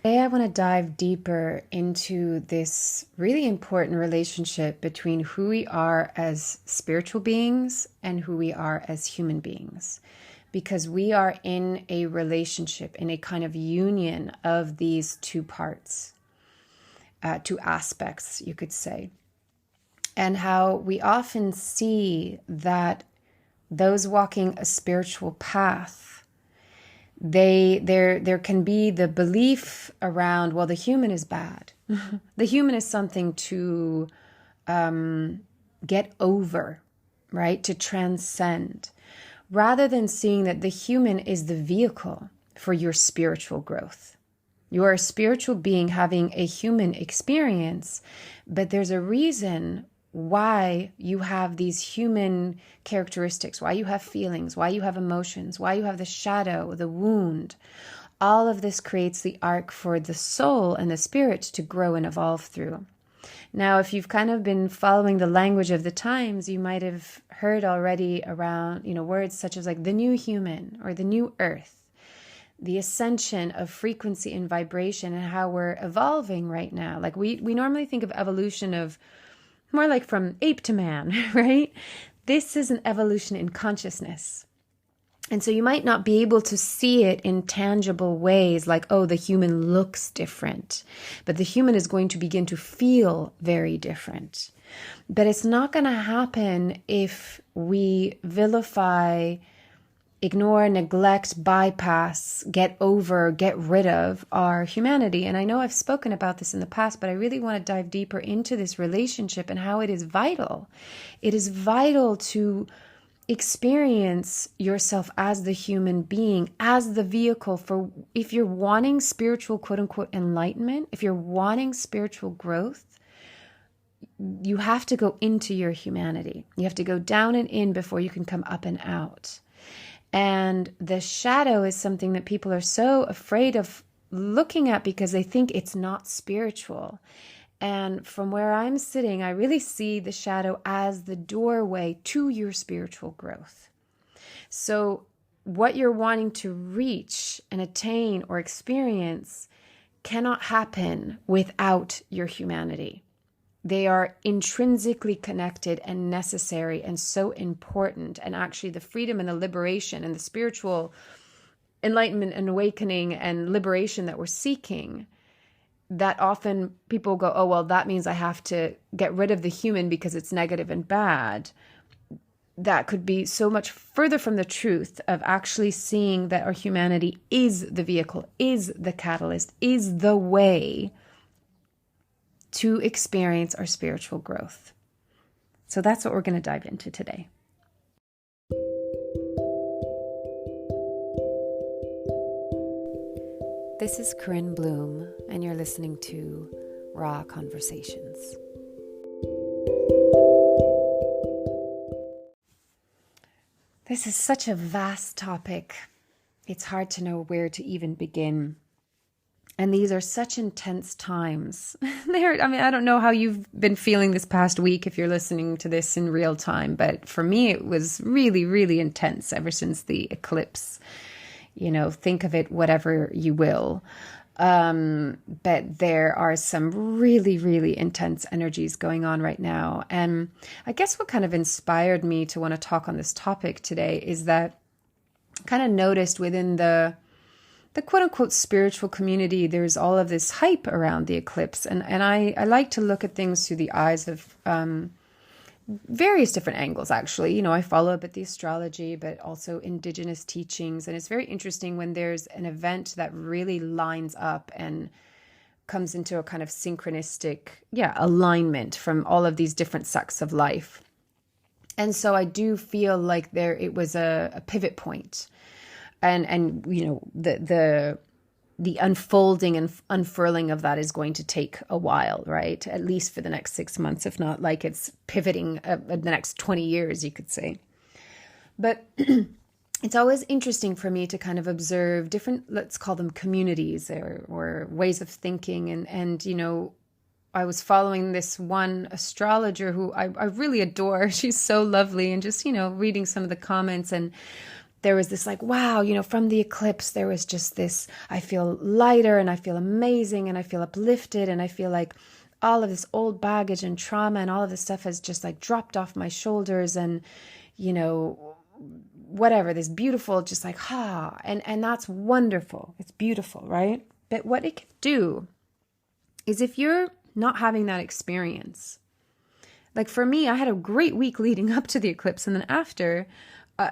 Today, I want to dive deeper into this really important relationship between who we are as spiritual beings and who we are as human beings. Because we are in a relationship, in a kind of union of these two parts, two aspects, you could say. And how we often see that those walking a spiritual path, there can be the belief around, well, the human is bad. The human is something to get over, right? To transcend, rather than seeing that the human is the vehicle for your spiritual growth. You are a spiritual being having a human experience, but there's a reason why you have these human characteristics, why you have feelings, why you have emotions, why you have the shadow, the wound. All of this creates the arc for the soul and the spirit to grow and evolve through. Now, if you've kind of been following the language of the times, you might have heard already around, words such as like the new human or the new earth, the ascension of frequency and vibration, and how we're evolving right now. Like we normally think of evolution of more like from ape to man, right? This is an evolution in consciousness. And so you might not be able to see it in tangible ways like, oh, the human looks different, but the human is going to begin to feel very different. But it's not going to happen if we vilify, ignore, neglect, bypass, get over, get rid of our humanity. And I know I've spoken about this in the past, but I really want to dive deeper into this relationship and how it is vital. It is vital to experience yourself as the human being, as the vehicle for, if you're wanting spiritual, quote unquote, enlightenment, if you're wanting spiritual growth, you have to go into your humanity. You have to go down and in before you can come up and out. And the shadow is something that people are so afraid of looking at because they think it's not spiritual. And from where I'm sitting, I really see the shadow as the doorway to your spiritual growth. So what you're wanting to reach and attain or experience cannot happen without your humanity. They are intrinsically connected and necessary and so important. And actually the freedom and the liberation and the spiritual enlightenment and awakening and liberation that we're seeking, that often people go, oh, well, that means I have to get rid of the human because it's negative and bad. That could be so much further from the truth of actually seeing that our humanity is the vehicle, is the catalyst, is the way to experience our spiritual growth. So that's what we're going to dive into today. This is Corinne Bloom, and you're listening to Raw Conversations. This is such a vast topic. It's hard to know where to even begin. And these are such intense times. I don't know how you've been feeling this past week if you're listening to this in real time, but for me, it was really, really intense ever since the eclipse. Think of it whatever you will. But there are some really, really intense energies going on right now. And I guess what kind of inspired me to want to talk on this topic today is that I kind of noticed within the quote unquote spiritual community, there's all of this hype around the eclipse. And I like to look at things through the eyes of various different angles, actually. I follow a bit the astrology, but also indigenous teachings. And it's very interesting when there's an event that really lines up and comes into a kind of synchronistic, alignment from all of these different sects of life. And so I do feel like it was a pivot point. And the unfolding and unfurling of that is going to take a while, right? At least for the next 6 months, if not like it's pivoting the next 20 years, you could say. But it's always interesting for me to kind of observe different, let's call them communities or ways of thinking. And I was following this one astrologer who I really adore. She's so lovely, and just, reading some of the comments, and there was this like, wow, from the eclipse, there was just this, I feel lighter and I feel amazing and I feel uplifted and I feel like all of this old baggage and trauma and all of this stuff has just like dropped off my shoulders and, whatever, this beautiful, just like, and that's wonderful. It's beautiful, right? But what it can do is if you're not having that experience, like for me, I had a great week leading up to the eclipse and then after,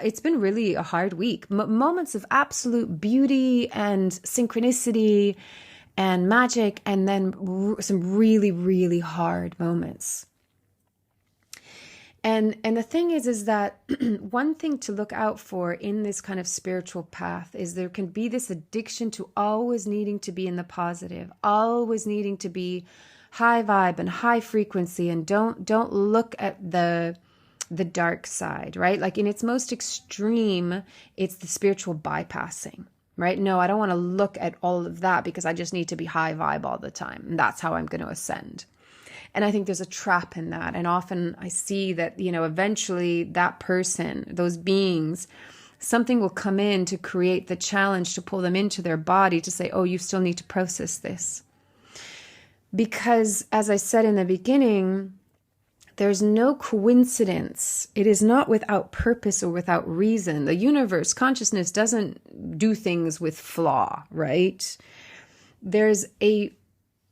it's been really a hard week. Moments of absolute beauty and synchronicity and magic, and then some really, really hard moments. And the thing is that one thing to look out for in this kind of spiritual path is there can be this addiction to always needing to be in the positive, always needing to be high vibe and high frequency, and don't look at the dark side, right? Like in its most extreme, it's the spiritual bypassing, right? No, I don't want to look at all of that because I just need to be high vibe all the time. And that's how I'm going to ascend. And I think there's a trap in that. And often I see that, eventually that person, those beings, something will come in to create the challenge to pull them into their body to say, oh, you still need to process this. Because as I said in the beginning, there's no coincidence. It is not without purpose or without reason. The universe, consciousness doesn't do things with flaw, right? There's a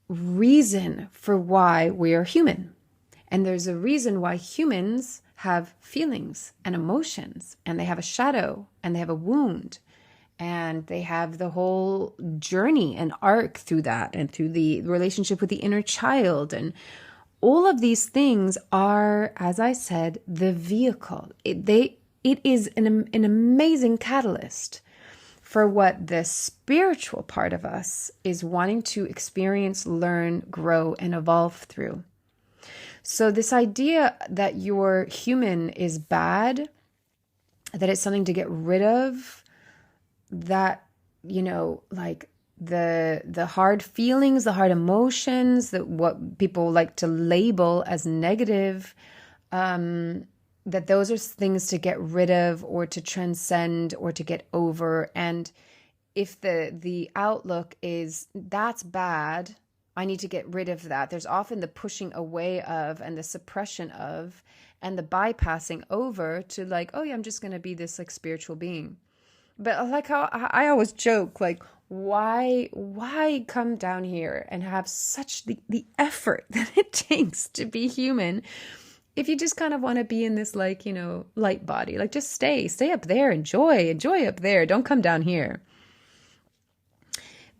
reason for why we are human. And there's a reason why humans have feelings and emotions, and they have a shadow, and they have a wound, and they have the whole journey and arc through that, and through the relationship with the inner child. And all of these things are, as I said, the vehicle. It is an amazing catalyst for what the spiritual part of us is wanting to experience, learn, grow, and evolve through. So this idea that your human is bad, that it's something to get rid of, that, like the hard feelings, the hard emotions, that what people like to label as negative, that those are things to get rid of or to transcend or to get over. And if the outlook is that's bad, I need to get rid of that, there's often the pushing away of and the suppression of and the bypassing over to like, oh yeah, I'm just going to be this like spiritual being. But like how I always joke, like, why come down here and have such the effort that it takes to be human if you just kind of want to be in this like, light body? Like just stay up there, enjoy up there, don't come down here.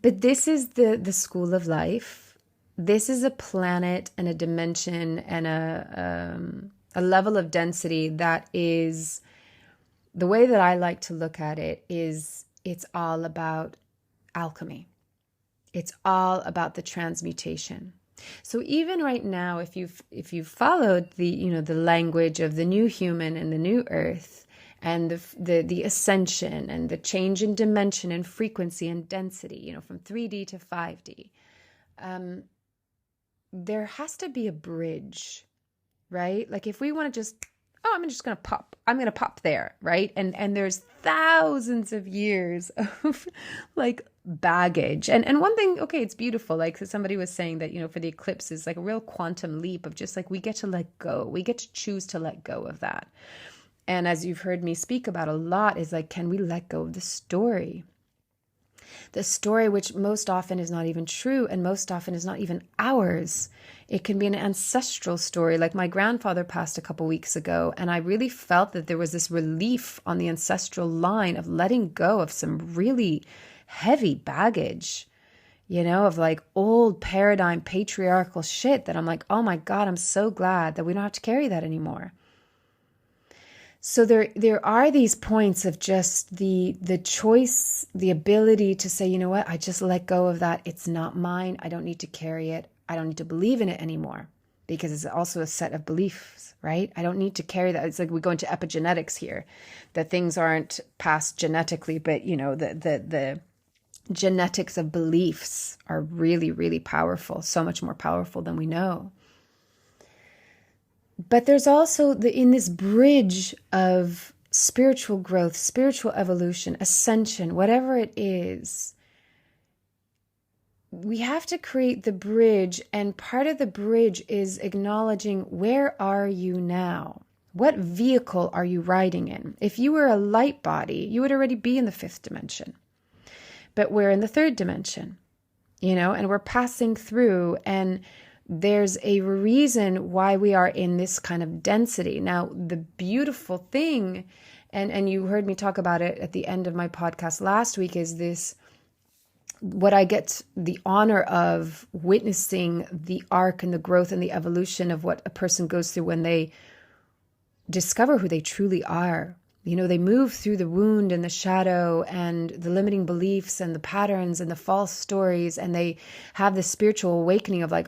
But this is the school of life. This is a planet and a dimension and a level of density that is, the way that I like to look at it is it's all about alchemy. It's all about the transmutation. So even right now, if you've followed the language of the new human and the new earth and the ascension and the change in dimension and frequency and density, from 3D to 5D, there has to be a bridge, right? Like if we want to just, I'm going to pop there, right? And there's thousands of years of like baggage. And one thing, okay, it's beautiful. Like somebody was saying that, for the eclipse is like a real quantum leap of just like, we get to let go. We get to choose to let go of that. And as you've heard me speak about a lot is like, can we let go of the story? The story, which most often is not even true and most often is not even ours. It can be an ancestral story. Like my grandfather passed a couple weeks ago, and I really felt that there was this relief on the ancestral line of letting go of some really heavy baggage, of like old paradigm patriarchal shit that I'm like, oh my God, I'm so glad that we don't have to carry that anymore. So there are these points of just the choice, the ability to say, you know what, I just let go of that. It's not mine. I don't need to carry it. I don't need to believe in it anymore, because it's also a set of beliefs, right? I don't need to carry that. It's like we go into epigenetics here, that things aren't passed genetically, but the genetics of beliefs are really, really powerful, so much more powerful than we know. But there's also in this bridge of spiritual growth, spiritual evolution, ascension, whatever it is, we have to create the bridge. And part of the bridge is acknowledging, where are you now? What vehicle are you riding in? If you were a light body, you would already be in the 5th dimension. But we're in the 3rd dimension, and we're passing through, and there's a reason why we are in this kind of density. Now, the beautiful thing, and you heard me talk about it at the end of my podcast last week, is this, what I get the honor of witnessing the arc and the growth and the evolution of what a person goes through when they discover who they truly are. They move through the wound and the shadow and the limiting beliefs and the patterns and the false stories, and they have this spiritual awakening of like,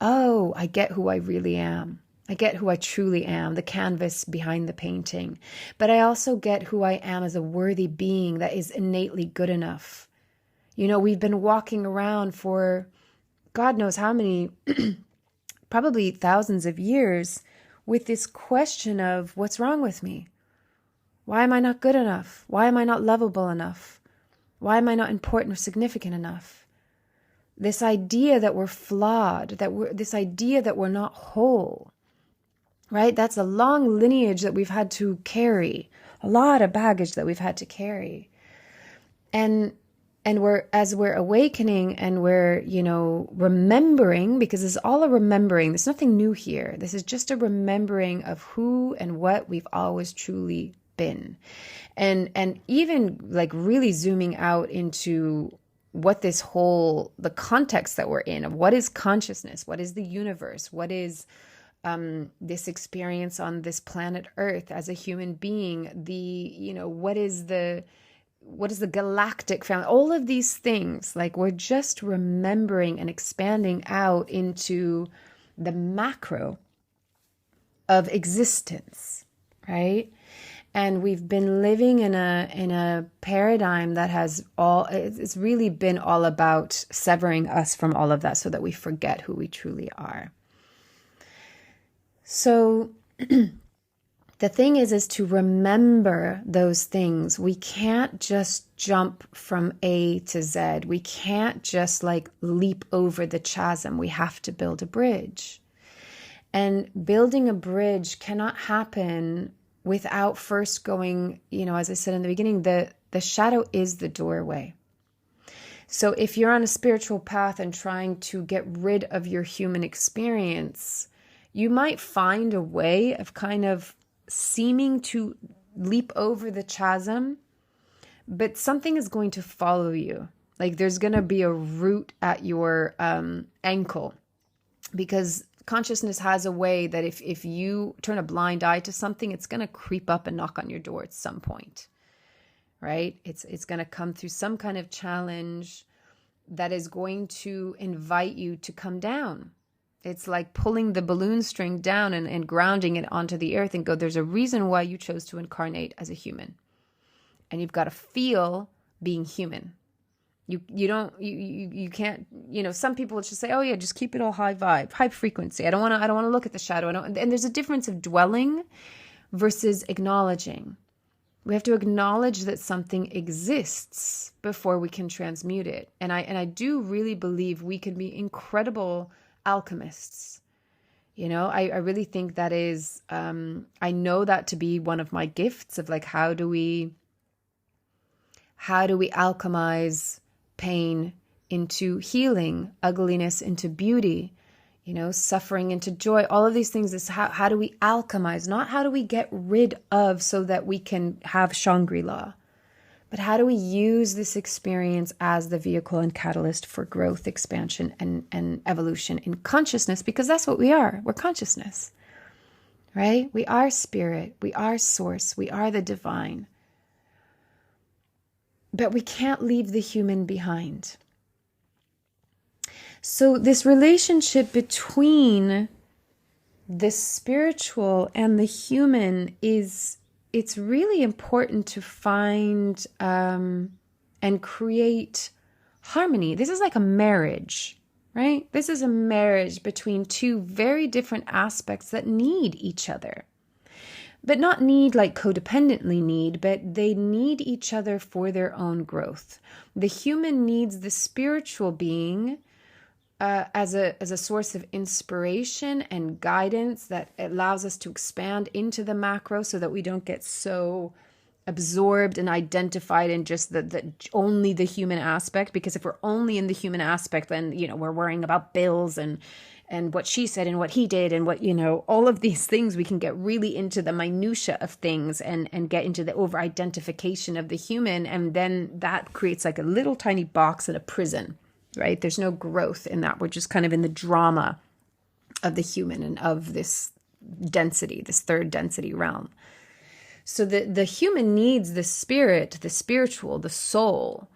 oh, I get who I really am. I get who I truly am, the canvas behind the painting. But I also get who I am as a worthy being that is innately good enough. We've been walking around for God knows how many, probably thousands of years, with this question of, what's wrong with me? Why am I not good enough? Why am I not lovable enough? Why am I not important or significant enough? This idea that we're flawed, this idea that we're not whole, right? That's a long lineage that we've had to carry, a lot of baggage that we've had to carry. And as we're awakening and we're, remembering, because it's all a remembering. There's nothing new here. This is just a remembering of who and what we've always truly been. And even like really zooming out into what the context that we're in, of what is consciousness, what is the universe, what is this experience on this planet Earth as a human being, what is the galactic family, all of these things. Like, we're just remembering and expanding out into the macro of existence, right? And we've been living in a paradigm that it's really been all about severing us from all of that so that we forget who we truly are. So the thing is to remember those things. We can't just jump from A to Z. We can't just leap over the chasm. We have to build a bridge. And building a bridge cannot happen without first going, as I said in the beginning, the shadow is the doorway. So if you're on a spiritual path and trying to get rid of your human experience, you might find a way of kind of seeming to leap over the chasm, but something is going to follow you. Like, there's going to be a root at your ankle, because consciousness has a way that if you turn a blind eye to something, it's going to creep up and knock on your door at some point, right? It's going to come through some kind of challenge that is going to invite you to come down. It's like pulling the balloon string down and grounding it onto the earth and go, there's a reason why you chose to incarnate as a human. And you've got to feel being human. You can't, some people just say, oh yeah, just keep it all high vibe, high frequency. I don't want to look at the shadow. And there's a difference of dwelling versus acknowledging. We have to acknowledge that something exists before we can transmute it. And I do really believe we can be incredible alchemists. I really think that is, I know that to be one of my gifts of how do we alchemize pain into healing, ugliness into beauty, suffering into joy. All of these things is how do we alchemize, not how do we get rid of so that we can have Shangri-La, but how do we use this experience as the vehicle and catalyst for growth, expansion, and evolution in consciousness, because that's what we are. We're consciousness, right? We are spirit. We are source. We are the divine. But we can't leave the human behind. So this relationship between the spiritual and the human it's really important to find and create harmony. This is like a marriage, right? This is a marriage between two very different aspects that need each other. but not need like codependently need, but they need each other for their own growth. The human needs the spiritual being as a source of inspiration and guidance that allows us to expand into the macro, so that we don't get so absorbed and identified in just the only the human aspect. Because if we're only in the human aspect, then we're worrying about bills and what she said and what he did and what all of these things. We can get really into the minutia of things and get into the over identification of the human, and then that creates like a little tiny box in a prison. Right? There's no growth in that. We're just kind of in the drama of the human and of this density, this third density realm. So the human needs the spirit, the spiritual, the soul,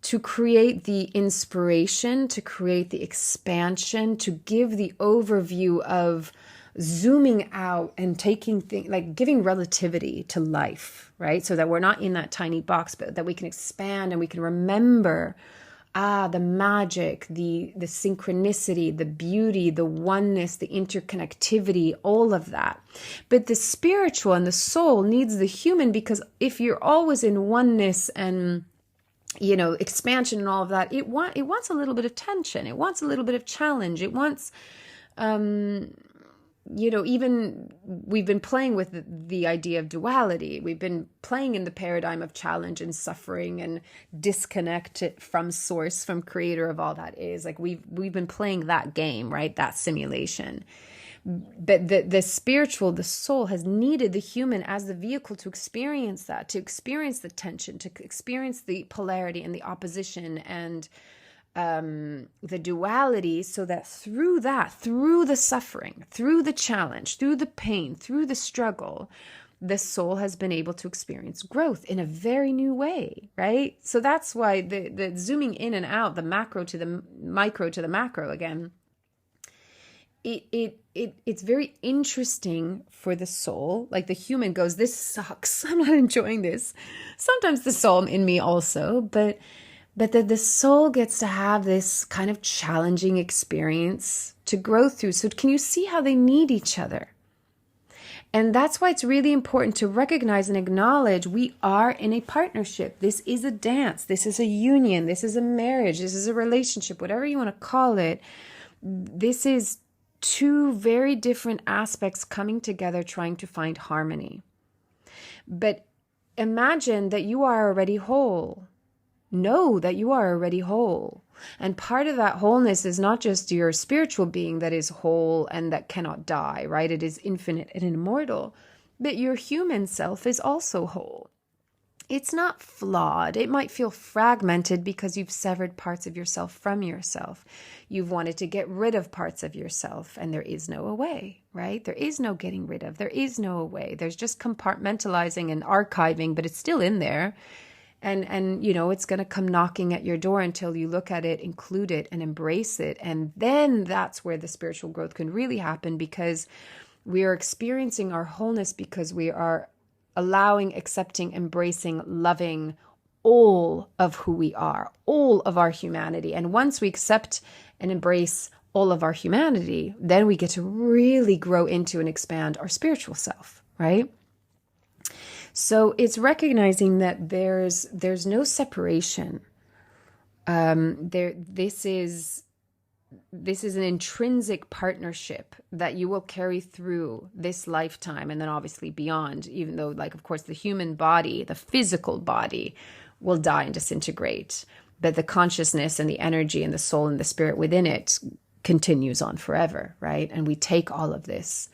to create the inspiration, to create the expansion, to give the overview of zooming out and taking things, like giving relativity to life, right? So that we're not in that tiny box, but that we can expand and we can remember the magic, the synchronicity, the beauty, the oneness, the interconnectivity, all of that. But the spiritual and the soul needs the human, because if you're always in oneness and expansion and all of that, it wants a little bit of tension. It wants a little bit of challenge. It wants even we've been playing with the idea of duality. We've been playing in the paradigm of challenge and suffering and disconnect from source, from creator of all that is. Like we've been playing that game, right? That simulation. But the spiritual, the soul, has needed the human as the vehicle to experience that, to experience the tension, to experience the polarity and the opposition and the duality, so that through the suffering, through the challenge, through the pain, through the struggle, the soul has been able to experience growth in a very new way, right? So that's why the zooming in and out, the macro to the micro to the macro again, it's very interesting for the soul. Like the human goes, this sucks, I'm not enjoying this. Sometimes the soul in me also, but the soul gets to have this kind of challenging experience to grow through. So can you see how they need each other? And that's why it's really important to recognize and acknowledge we are in a partnership. This is a dance. This is a union. This is a marriage. This is a relationship, whatever you want to call it. This is two very different aspects coming together, trying to find harmony. But imagine that you are already whole. Know that you are already whole. And part of that wholeness is not just your spiritual being that is whole and that cannot die, right? It is infinite and immortal. But your human self is also whole. It's not flawed. It might feel fragmented because you've severed parts of yourself from yourself. You've wanted to get rid of parts of yourself, and there is no way, right? There is no getting rid of. There is no way. There's just compartmentalizing and archiving, but it's still in there. And it's going to come knocking at your door until you look at it, include it, and embrace it. And then that's where the spiritual growth can really happen, because we are experiencing our wholeness because we are allowing, accepting, embracing, loving all of who we are, all of our humanity. And once we accept and embrace all of our humanity, then we get to really grow into and expand our spiritual self, right? So it's recognizing that there's no separation. This is an intrinsic partnership that you will carry through this lifetime, and then obviously beyond. Even though, like, of course, the human body, the physical body, will die and disintegrate, but the consciousness and the energy and the soul and the spirit within it continues on forever, right? And we take all of this.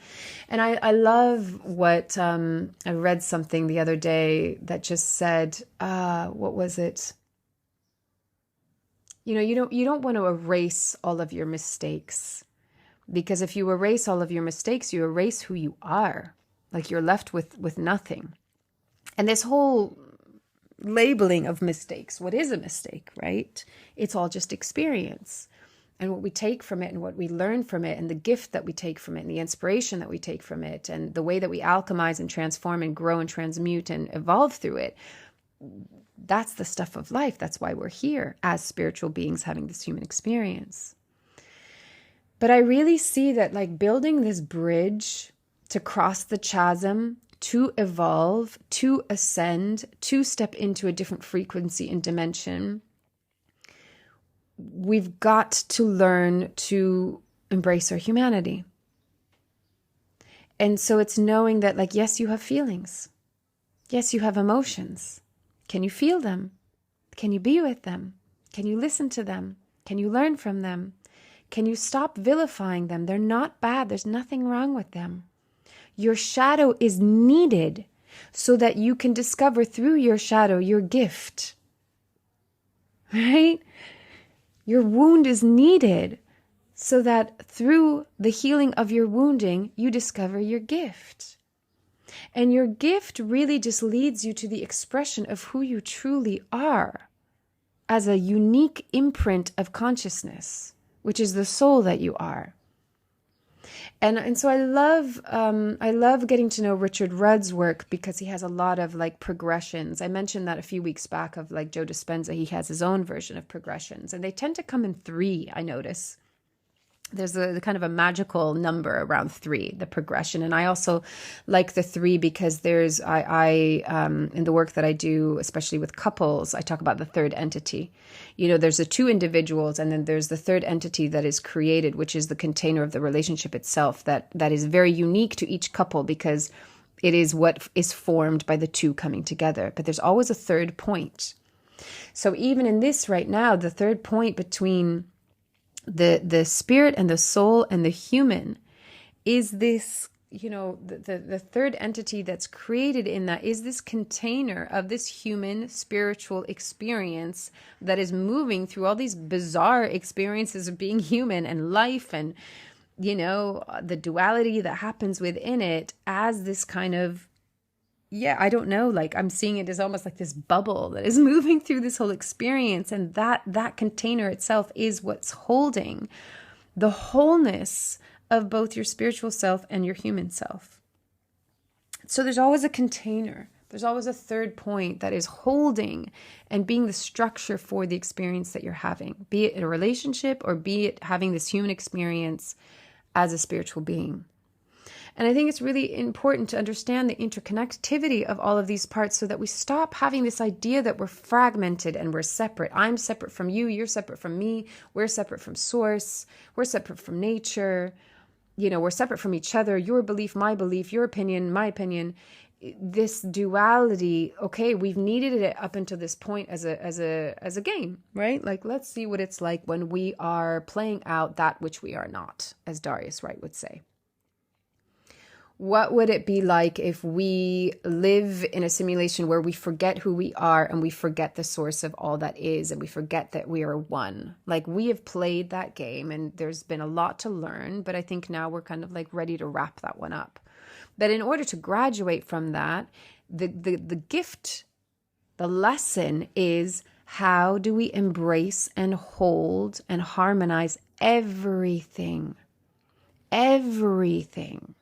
And I love what, I read something the other day that just said, what was it? You don't want to erase all of your mistakes, because if you erase all of your mistakes, you erase who you are. Like you're left with nothing. And this whole labeling of mistakes, what is a mistake, right? It's all just experience. And what we take from it and what we learn from it and the gift that we take from it and the inspiration that we take from it and the way that we alchemize and transform and grow and transmute and evolve through it. That's the stuff of life. That's why we're here as spiritual beings having this human experience. But I really see that, like, building this bridge to cross the chasm to evolve, to ascend, to step into a different frequency and dimension, we've got to learn to embrace our humanity. And so it's knowing that, like, yes, you have feelings. Yes, you have emotions. Can you feel them? Can you be with them? Can you listen to them? Can you learn from them? Can you stop vilifying them? They're not bad. There's nothing wrong with them. Your shadow is needed so that you can discover through your shadow your gift. Right? Your wound is needed so that through the healing of your wounding, you discover your gift. And your gift really just leads you to the expression of who you truly are as a unique imprint of consciousness, which is the soul that you are. And so I love getting to know Richard Rudd's work because he has a lot of like progressions. I mentioned that a few weeks back of like Joe Dispenza. He has his own version of progressions, and they tend to come in 3, I notice. There's a kind of a magical number around 3, the progression. And I also like the 3 because there's, in the work that I do, especially with couples, I talk about the third entity. You know, there's the 2 individuals, and then there's the third entity that is created, which is the container of the relationship itself, that is very unique to each couple because it is what is formed by the 2 coming together. But there's always a third point. So even in this right now, the third point between the spirit and the soul and the human is this, you know, the third entity that's created in that is this container of this human spiritual experience that is moving through all these bizarre experiences of being human and life and, you know, the duality that happens within it as this kind of, yeah, I don't know, like I'm seeing it as almost like this bubble that is moving through this whole experience. And that container itself is what's holding the wholeness of both your spiritual self and your human self. So there's always a container. There's always a third point that is holding and being the structure for the experience that you're having, be it a relationship or be it having this human experience as a spiritual being. And I think it's really important to understand the interconnectivity of all of these parts so that we stop having this idea that we're fragmented and we're separate. I'm separate from you, you're separate from me, we're separate from source, we're separate from nature, you know, we're separate from each other, your belief, your opinion, my opinion. This duality, okay, we've needed it up until this point as a game, right? Like, let's see what it's like when we are playing out that which we are not, as Darius Wright would say. What would it be like if we live in a simulation where we forget who we are and we forget the source of all that is and we forget that we are one? Like, we have played that game and there's been a lot to learn, but I think now we're kind of like ready to wrap that one up. But in order to graduate from that, the gift, the lesson is, how do we embrace and hold and harmonize everything? Everything.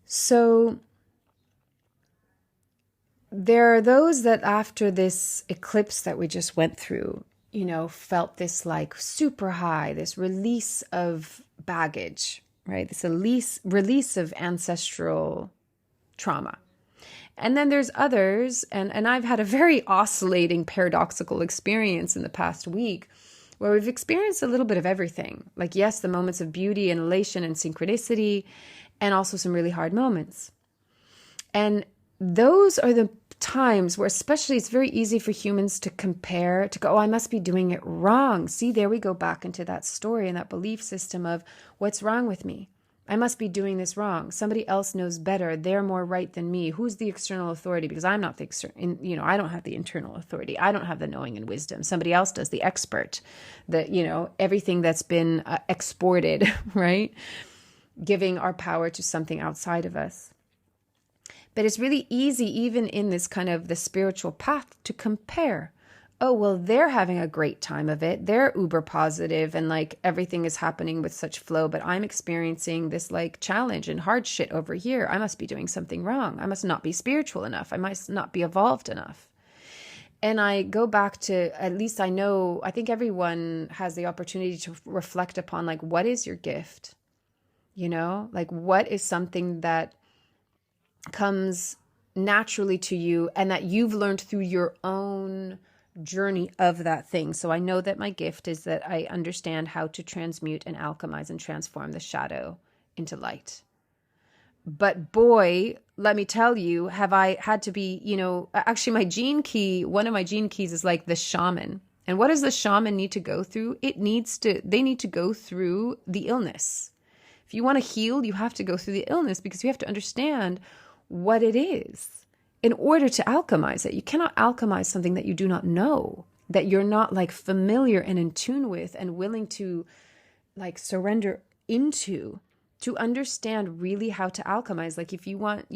So there are those that after this eclipse that we just went through, you know, felt this like super high, this release of baggage, right? This release of ancestral trauma. And then there's others, and I've had a very oscillating, paradoxical experience in the past week where we've experienced a little bit of everything. Like, yes, the moments of beauty and elation and synchronicity, and also some really hard moments. And those are the times where especially it's very easy for humans to compare, to go, oh, I must be doing it wrong. See, there we go back into that story and that belief system of what's wrong with me. I must be doing this wrong. Somebody else knows better. They're more right than me. Who's the external authority? Because I'm not the external, you know, I don't have the internal authority. I don't have the knowing and wisdom. Somebody else does, the expert, you know, everything that's been exported, right? Giving our power to something outside of us. But it's really easy, even in this kind of the spiritual path, to compare. Oh, well, they're having a great time of it. They're uber positive and like everything is happening with such flow, but I'm experiencing this like challenge and hard shit over here. I must be doing something wrong. I must not be spiritual enough. I must not be evolved enough. And I go back to, at least I think everyone has the opportunity to reflect upon, like, what is your gift? You know, like, what is something that comes naturally to you and that you've learned through your own journey of that thing. So I know that my gift is that I understand how to transmute and alchemize and transform the shadow into light. But boy, let me tell you, have I had to be, actually my gene key, one of my gene keys is like the shaman. And what does the shaman need to go through? They need to go through the illness. If you want to heal, you have to go through the illness because you have to understand what it is in order to alchemize it. You cannot alchemize something that you do not know, that you're not like familiar and in tune with and willing to like surrender into, to understand really how to alchemize. Like if you want,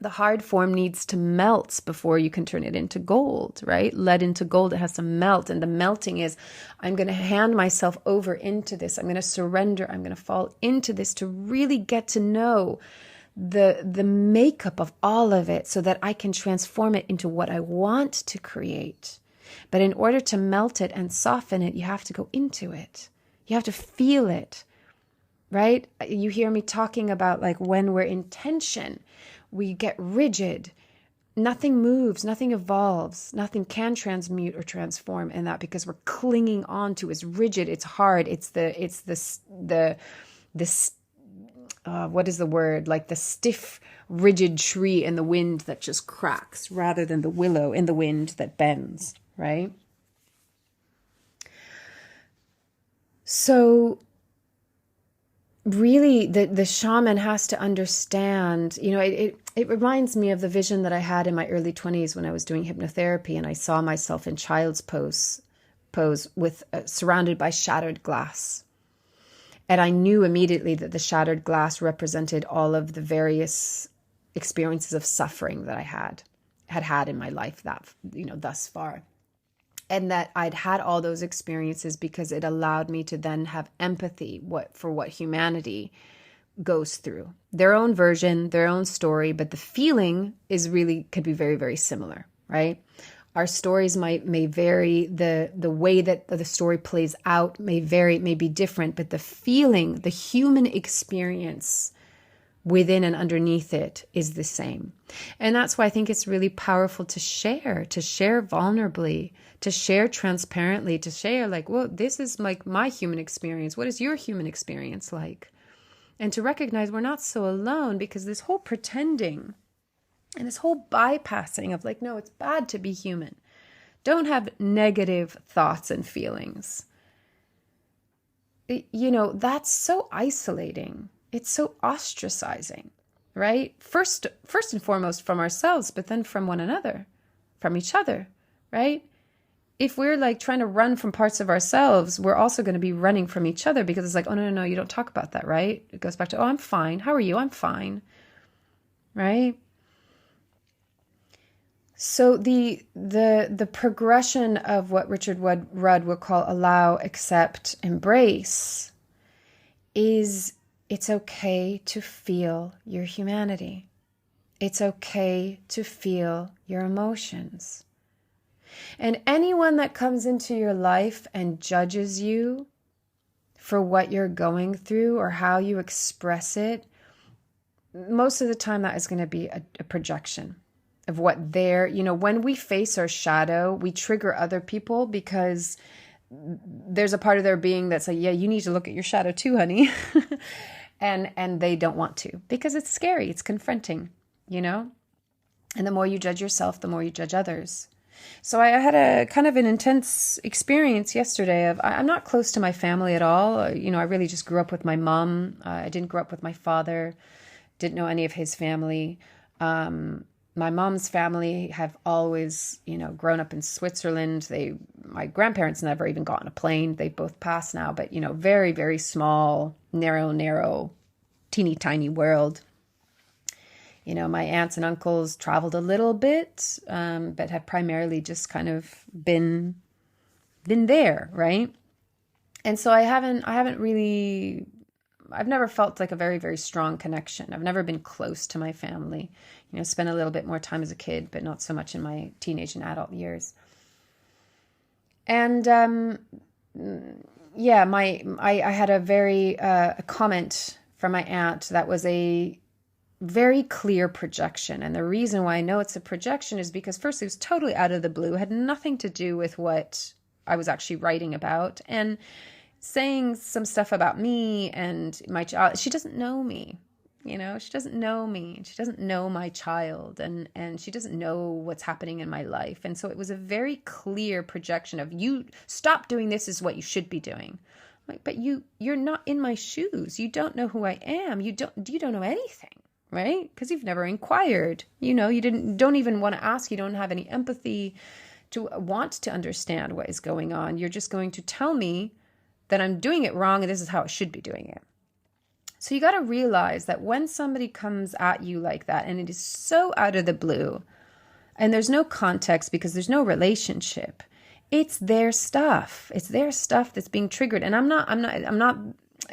the hard form needs to melt before you can turn it into gold, right? Lead into gold, it has to melt. And the melting is, I'm going to hand myself over into this. I'm going to surrender. I'm going to fall into this to really get to know the makeup of all of it so that I can transform it into what I want to create. But in order to melt it and soften it, you have to go into it. You have to feel it, right? You hear me talking about like when we're in tension, we get rigid. Nothing moves, nothing evolves, nothing can transmute or transform in that because we're clinging on to. It's rigid, it's hard, what is the word? Like the stiff, rigid tree in the wind that just cracks rather than the willow in the wind that bends, right? So really the shaman has to understand, it reminds me of the vision that I had in my early 20s when I was doing hypnotherapy and I saw myself in child's pose with surrounded by shattered glass. And I knew immediately that the shattered glass represented all of the various experiences of suffering that I had in my life thus far. And that I'd had all those experiences because it allowed me to then have empathy for what humanity goes through. Their own version, their own story, but the feeling could be very, very similar, right? Our stories may vary. The way that the story plays out may vary, may be different, but the feeling, the human experience within and underneath it is the same. And that's why I think it's really powerful to share vulnerably, to share transparently, to share like, well, this is like my human experience. What is your human experience like? And to recognize we're not so alone, because this whole pretending and this whole bypassing of like, no, it's bad to be human. Don't have negative thoughts and feelings. That's so isolating. It's so ostracizing, right? First and foremost from ourselves, but then from one another, from each other, right? If we're like trying to run from parts of ourselves, we're also going to be running from each other because it's like, oh, no, you don't talk about that, right? It goes back to, oh, I'm fine. How are you? I'm fine, right? So the progression of what Richard Rudd would call allow, accept, embrace is it's okay to feel your humanity. It's okay to feel your emotions. And anyone that comes into your life and judges you for what you're going through or how you express it, most of the time that is going to be a projection of what when we face our shadow, we trigger other people because there's a part of their being that's like, yeah, you need to look at your shadow too, honey. and they don't want to because it's scary. It's confronting, And the more you judge yourself, the more you judge others. So I had a kind of an intense experience yesterday of I'm not close to my family at all. I really just grew up with my mom. I didn't grow up with my father. Didn't know any of his family. My mom's family have always, grown up in Switzerland. My grandparents never even got on a plane. They both passed now, but, very, very small, narrow, teeny tiny world. My aunts and uncles traveled a little bit, but have primarily just kind of been there, right? And so I've never felt like a very, very strong connection. I've never been close to my family. Spent a little bit more time as a kid, but not so much in my teenage and adult years. And I had a very a comment from my aunt that was a very clear projection. And the reason why I know it's a projection is because first, it was totally out of the blue, had nothing to do with what I was actually writing about, and saying some stuff about me and my child. She doesn't know me. She doesn't know me. She doesn't know my child, and she doesn't know what's happening in my life. And so it was a very clear projection of, you stop doing this is what you should be doing. I'm like, but you're not in my shoes. You don't know who I am. You don't know anything, right? Because you've never inquired. You don't even want to ask. You don't have any empathy to want to understand what is going on. You're just going to tell me that I'm doing it wrong and this is how I should be doing it. So you got to realize that when somebody comes at you like that, and it is so out of the blue, and there's no context because there's no relationship, it's their stuff. It's their stuff that's being triggered. And I'm not,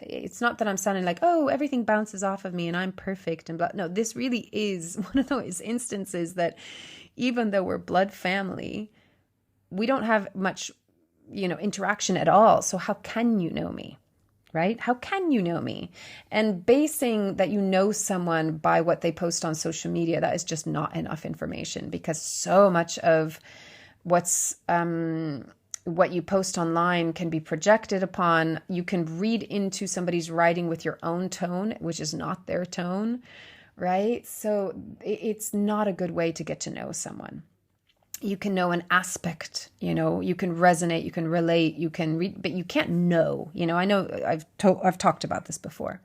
it's not that I'm sounding like, oh, everything bounces off of me and I'm perfect and blah. No, this really is one of those instances that even though we're blood family, we don't have much, interaction at all. So how can you know me? Right? How can you know me? And basing that you know someone by what they post on social media, that is just not enough information, because so much of what you post online can be projected upon. You can read into somebody's writing with your own tone, which is not their tone, right? So it's not a good way to get to know someone. You can know an aspect, you can resonate, you can relate, you can read, but you can't know. I know I've talked about this before.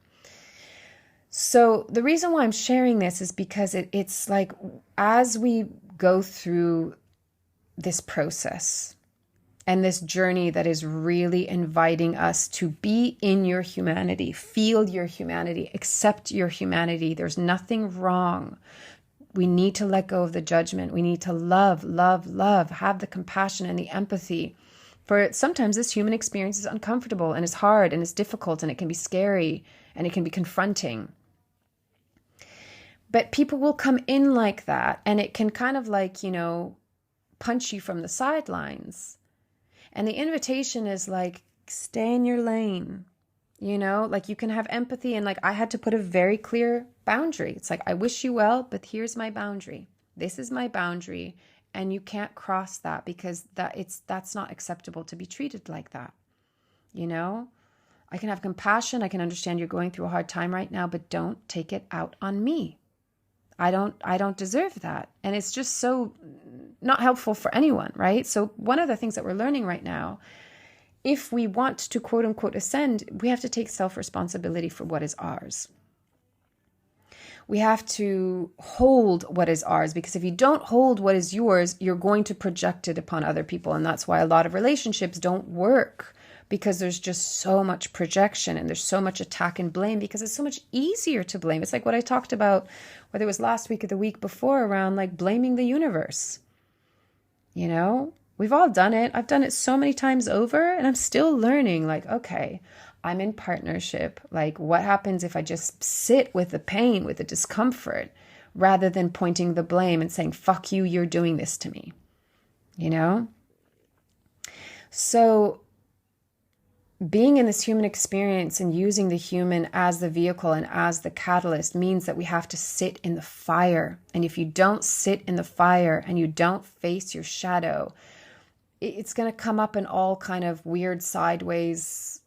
So the reason why I'm sharing this is because it's like, as we go through this process and this journey that is really inviting us to be in your humanity, feel your humanity, accept your humanity. There's nothing wrong. We need to let go of the judgment. We need to love, have the compassion and the empathy. For sometimes this human experience is uncomfortable and it's hard and it's difficult and it can be scary and it can be confronting. But people will come in like that, and it can kind of like, punch you from the sidelines. And the invitation is like, stay in your lane. Like you can have empathy, and like I had to put a very clear boundary. It's like, I wish you well, but here's my boundary. This is my boundary, and you can't cross that, because that's not acceptable to be treated like that. I can have compassion. I can understand you're going through a hard time right now, but don't take it out on me. I don't deserve that. And it's just so not helpful for anyone, right? So one of the things that we're learning right now, if we want to quote unquote ascend, we have to take self-responsibility for what is ours. We have to hold what is ours, because if you don't hold what is yours, you're going to project it upon other people. And that's why a lot of relationships don't work, because there's just so much projection and there's so much attack and blame, because it's so much easier to blame. It's like what I talked about, whether it was last week or the week before, around like blaming the universe. We've all done it. I've done it so many times over, and I'm still learning, like, okay, I'm in partnership. Like, what happens if I just sit with the pain, with the discomfort, rather than pointing the blame and saying, fuck you, you're doing this to me, So being in this human experience and using the human as the vehicle and as the catalyst means that we have to sit in the fire. And if you don't sit in the fire and you don't face your shadow, it's going to come up in all kind of weird sideways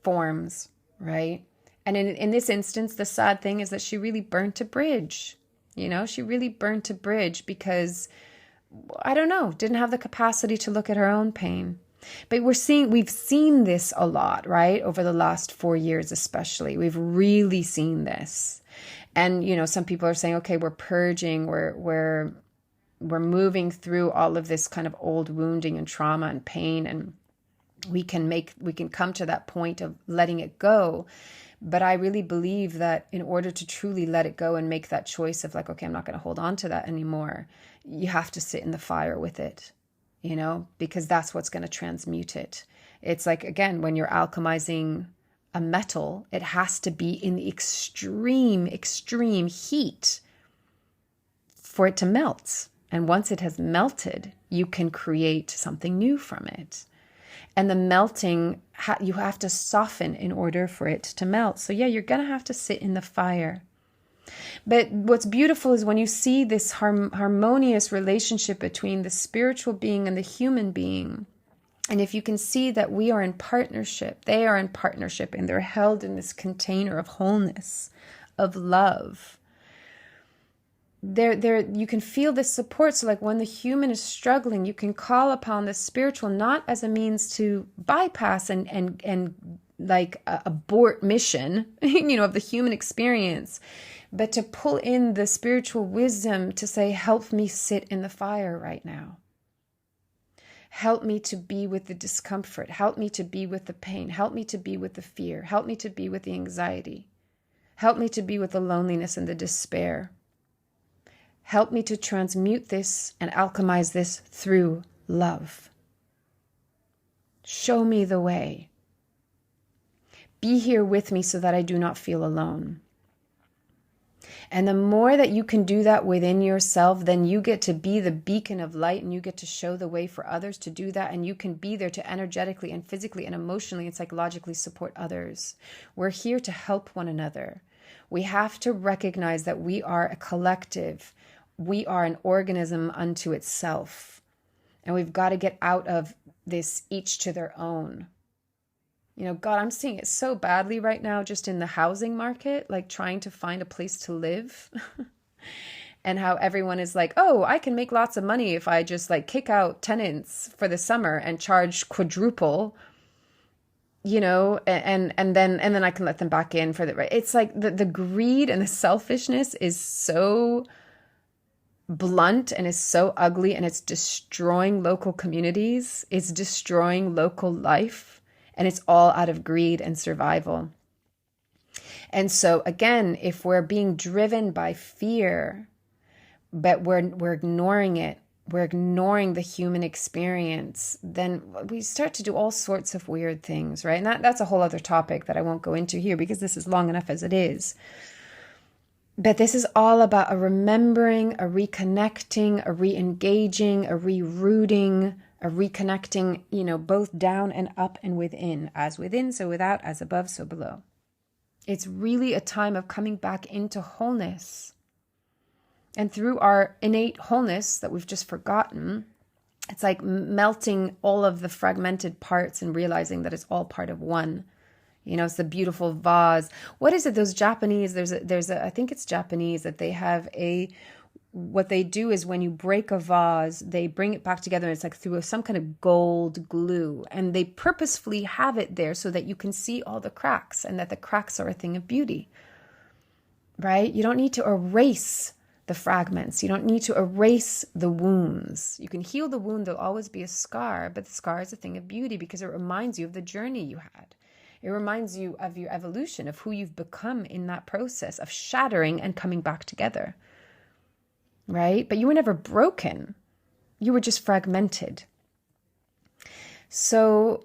forms, right? And in this instance, the sad thing is that she really burnt a bridge. She really burnt a bridge because, I don't know, didn't have the capacity to look at her own pain. But we've seen this a lot, right? Over the last 4 years, especially, we've really seen this. And, some people are saying, okay, we're purging, we're moving through all of this kind of old wounding and trauma and pain, and we can come to that point of letting it go. But I really believe that in order to truly let it go and make that choice of like, okay, I'm not going to hold on to that anymore, you have to sit in the fire with it, because that's what's going to transmute it. It's like, again, when you're alchemizing a metal, it has to be in the extreme heat for it to melt. And once it has melted, you can create something new from it. And the melting, you have to soften in order for it to melt. So yeah, you're going to have to sit in the fire. But what's beautiful is when you see this harmonious relationship between the spiritual being and the human being. And if you can see that we are in partnership, they are in partnership, and they're held in this container of wholeness, of love. You can feel this support. So like when the human is struggling, you can call upon the spiritual, not as a means to bypass and like abort mission, of the human experience, but to pull in the spiritual wisdom to say, help me sit in the fire right now. Help me to be with the discomfort. Help me to be with the pain. Help me to be with the fear. Help me to be with the anxiety. Help me to be with the loneliness and the despair. Help me to transmute this and alchemize this through love. Show me the way. Be here with me so that I do not feel alone. And the more that you can do that within yourself, then you get to be the beacon of light, and you get to show the way for others to do that. And you can be there to energetically and physically and emotionally and psychologically support others. We're here to help one another. We have to recognize that we are a collective. We are an organism unto itself. And we've got to get out of this each to their own. God, I'm seeing it so badly right now, just in the housing market, like trying to find a place to live and how everyone is like, oh, I can make lots of money if I just like kick out tenants for the summer and charge quadruple, and then I can let them back in for the right. It's like the greed and the selfishness is so blunt and is so ugly, and it's destroying local communities. It's destroying local life. And it's all out of greed and survival. And so again, if we're being driven by fear, but we're ignoring it, we're ignoring the human experience, then we start to do all sorts of weird things, right? And that's a whole other topic that I won't go into here because this is long enough as it is. But this is all about a remembering, a reconnecting, a re-engaging, a re-rooting, a reconnecting, both down and up and within, as within, so without, as above, so below. It's really a time of coming back into wholeness. And through our innate wholeness that we've just forgotten, it's like melting all of the fragmented parts and realizing that it's all part of one. It's the beautiful vase. What is it? Those Japanese, I think it's Japanese, that they have what they do is when you break a vase, they bring it back together, and it's like through some kind of gold glue, and they purposefully have it there so that you can see all the cracks, and that the cracks are a thing of beauty, right? You don't need to erase the fragments. You don't need to erase the wounds. You can heal the wound. There'll always be a scar, but the scar is a thing of beauty because it reminds you of the journey you had. It reminds you of your evolution, of who you've become in that process of shattering and coming back together. Right? But you were never broken. You were just fragmented. So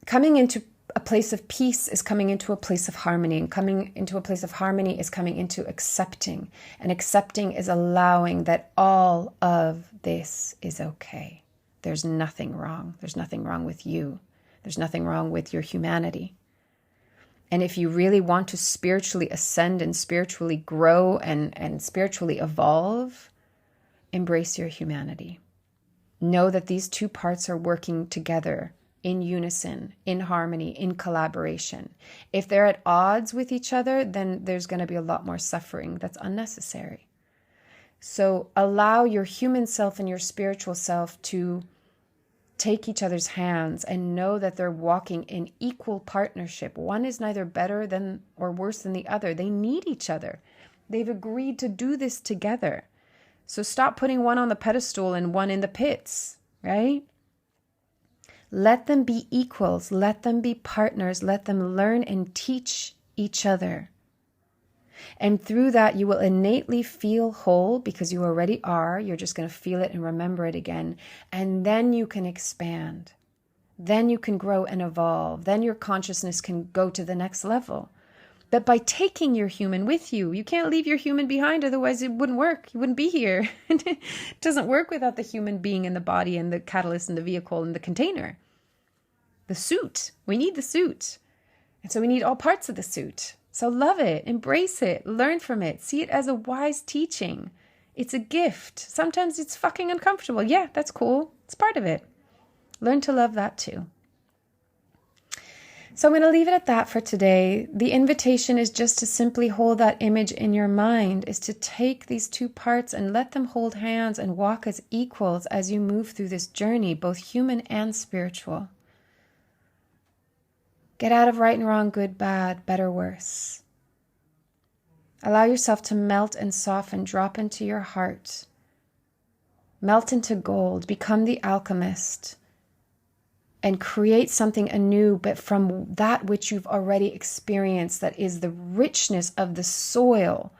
coming into a place of peace is coming into a place of harmony. And coming into a place of harmony is coming into accepting. And accepting is allowing that all of this is okay. There's nothing wrong. There's nothing wrong with you. There's nothing wrong with your humanity. And if you really want to spiritually ascend and spiritually grow and spiritually evolve, embrace your humanity. Know that these two parts are working together in unison, in harmony, in collaboration. If they're at odds with each other, then there's going to be a lot more suffering that's unnecessary. So allow your human self and your spiritual self to take each other's hands and know that they're walking in equal partnership. One is neither better than or worse than the other. They need each other. They've agreed to do this together. So stop putting one on the pedestal and one in the pits, right? Let them be equals. Let them be partners. Let them learn and teach each other. And through that, you will innately feel whole because you already are. You're just going to feel it and remember it again. And then you can expand. Then you can grow and evolve. Then your consciousness can go to the next level. But by taking your human with you, you can't leave your human behind. Otherwise, it wouldn't work. You wouldn't be here. It doesn't work without the human being and the body and the catalyst and the vehicle and the container. The suit. We need the suit. And so we need all parts of the suit. So love it, embrace it, learn from it, see it as a wise teaching. It's a gift. Sometimes it's fucking uncomfortable. Yeah, that's cool. It's part of it. Learn to love that too. So I'm going to leave it at that for today. The invitation is just to simply hold that image in your mind, is to take these two parts and let them hold hands and walk as equals as you move through this journey, both human and spiritual. Get out of right and wrong, good, bad, better, worse. Allow yourself to melt and soften, drop into your heart. Melt into gold, become the alchemist, and create something anew, but from that which you've already experienced, that is the richness of the soil,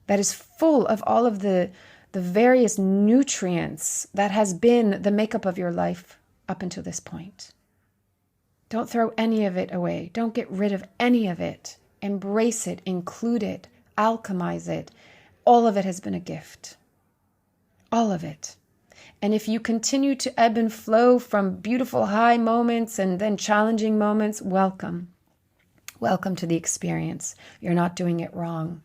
that is full of all of the various nutrients that has been the makeup of your life up until this point. Don't throw any of it away. Don't get rid of any of it. Embrace it, include it, alchemize it. All of it has been a gift. All of it. And if you continue to ebb and flow from beautiful high moments and then challenging moments, welcome. Welcome to the experience. You're not doing it wrong.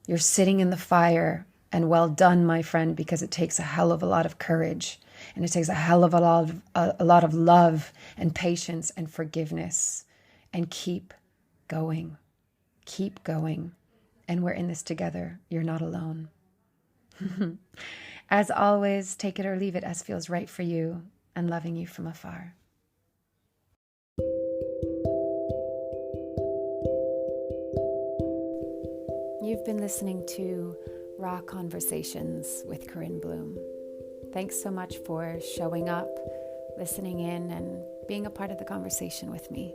You're sitting in the fire, and well done, my friend, because it takes a hell of a lot of courage, and it takes a hell of a lot of love and patience and forgiveness. And keep going. Keep going. And we're in this together. You're not alone. As always, take it or leave it as feels right for you, and loving you from afar. You've been listening to Raw Conversations with Corinne Bloom. Thanks so much for showing up, listening in, and being a part of the conversation with me.